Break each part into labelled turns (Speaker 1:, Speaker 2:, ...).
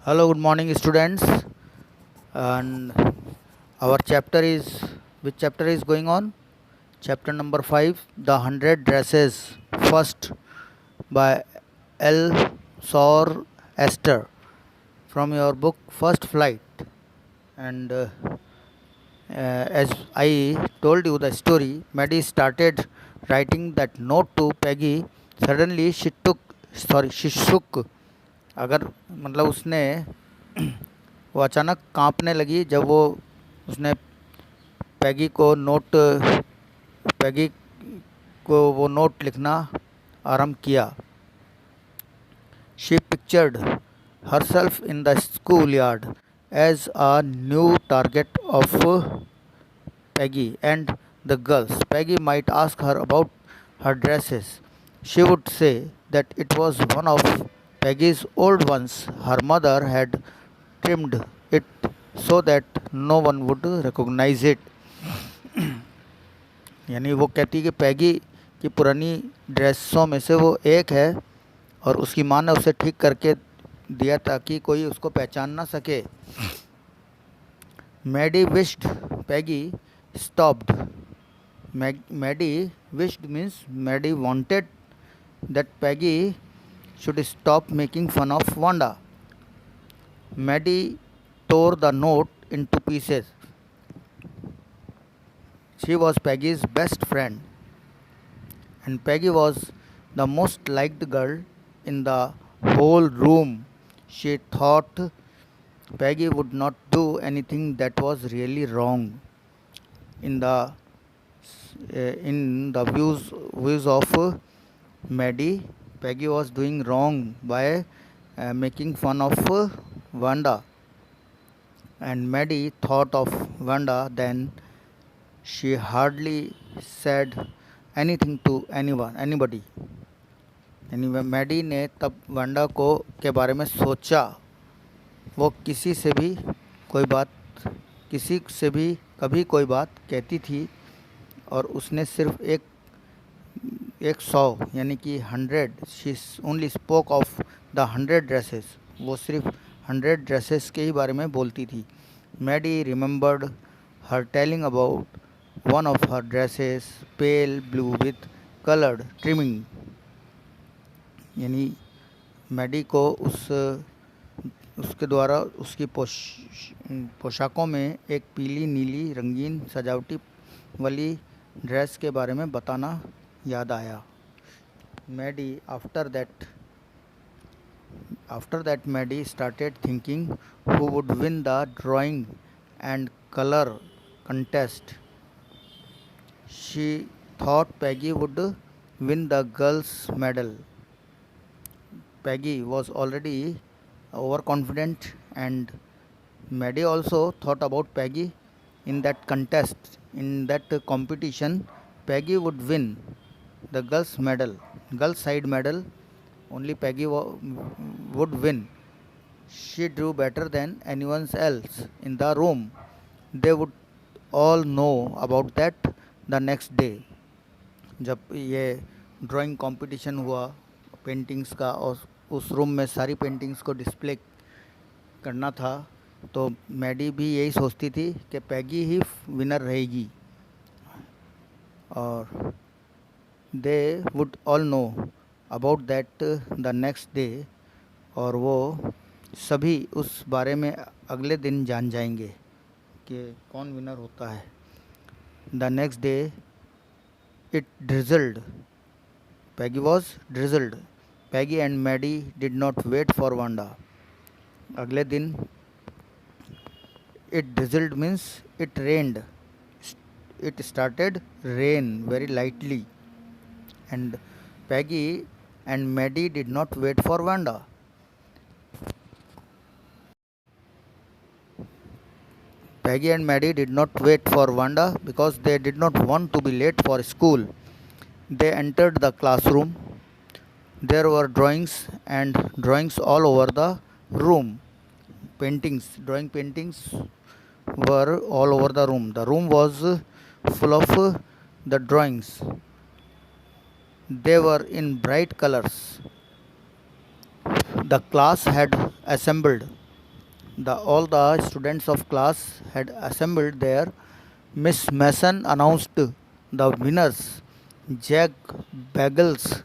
Speaker 1: Hello, good morning, students. And our chapter is which chapter is going on? Chapter number 5, The 100 Dresses, first by L. Saur Esther from your book First Flight. And as I told you the story, Maddie started writing that note to Peggy. Suddenly, she shook. अगर मतलब उसने वो अचानक कांपने लगी जब वो उसने पैगी को नोट पैगी को वो नोट लिखना आरंभ किया. She pictured herself in the schoolyard as a new target of Peggy and the girls. Peggy might ask her about her dresses. She would say that it was one of Peggy's old ones. Her mother had trimmed it so that no one would recognize it. यानी वो कहती कि पैगी की पुरानी ड्रेसों में से वो एक है और उसकी माँ ने उसे ठीक करके दिया ताकि कोई उसको पहचान ना सके. Maddie wished Peggy stopped. Maddie wished means Maddie wanted that Peggy should stop making fun of Wanda. Maddie tore the note into pieces. She was Peggy's best friend, and Peggy was the most liked girl in the whole room. She thought Peggy would not do anything that was really wrong. In the views of Maddie, Peggy was doing wrong by making fun of Wanda, and Maddie thought of Wanda. Then she hardly said anything to anybody. Anyway, Maddie ने तब Wanda को के बारे में सोचा. वो किसी से भी कभी कोई बात कहती थी और उसने सिर्फ एक 100 यानी कि 100. She only spoke of the 100 dresses. वो सिर्फ 100 ड्रेसेस के ही बारे में बोलती थी. Maddie remembered her telling about one of her dresses pale blue with coloured trimming. यानी मैडी को उसके द्वारा उसकी पोशाकों में एक पीली नीली रंगीन सजावटी वाली ड्रेस के बारे में बताना याद आया. Maddie after that Maddie started thinking who would win the drawing and color contest. She thought Peggy would win the girls' medal. Peggy was already overconfident, and Maddie also thought about Peggy in that contest. In that competition, Peggy would win the girls' side medal. Only Peggy would win. She drew better than anyone else in the room. They would all know about that the next day. जब ये drawing competition हुआ paintings का और उस room में सारी paintings को display करना था, तो मैडी भी यही सोचती थी कि पैगी ही विनर रहेगी. और they would all know about that the next day. और वो सभी उस बारे में अगले दिन जान जाएंगे कि कौन विनर होता है. The next day it drizzled. Peggy was drizzled. Peggy and Maddy did not wait for Wanda. अगले दिन it drizzled means it rained. It started rain very lightly, and Peggy and Maddie did not wait for Wanda. Peggy and Maddie did not wait for Wanda because they did not want to be late for school. They entered the classroom. There were drawings all over the room. Drawing paintings were all over the room. The room was full of the drawings. They were in bright colors. The class had assembled. All the students of class had assembled there. Miss Mason announced the winners. Jack Bagels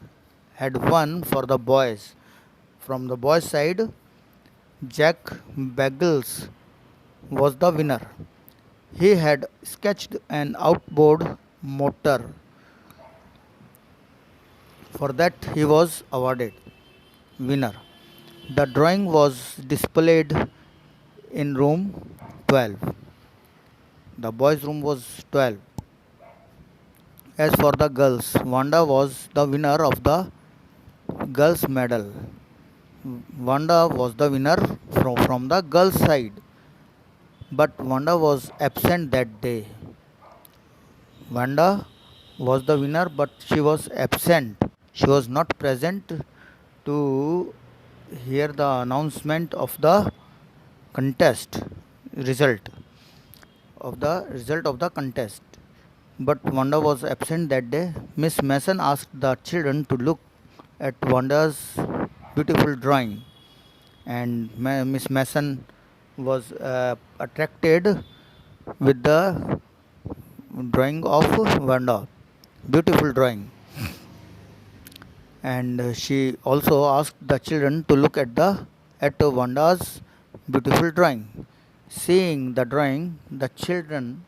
Speaker 1: had won for the boys. From the boys' side, Jack Bagels was the winner. He had sketched an outboard motor. For that, he was awarded winner. The drawing was displayed in room 12. The boys' room was 12. As for the girls, Wanda was the winner of the girls' medal. Wanda was the winner from the girls' side, but Wanda was absent that day. Wanda was the winner, but she was absent. She was not present to hear the announcement of the contest result of the contest. But Wanda was absent that day. Miss Mason asked the children to look at Wanda's beautiful drawing, and Miss Mason was attracted with the drawing of Wanda, beautiful drawing, and she also asked the children to look at Wanda's beautiful drawing. Seeing the drawing, the children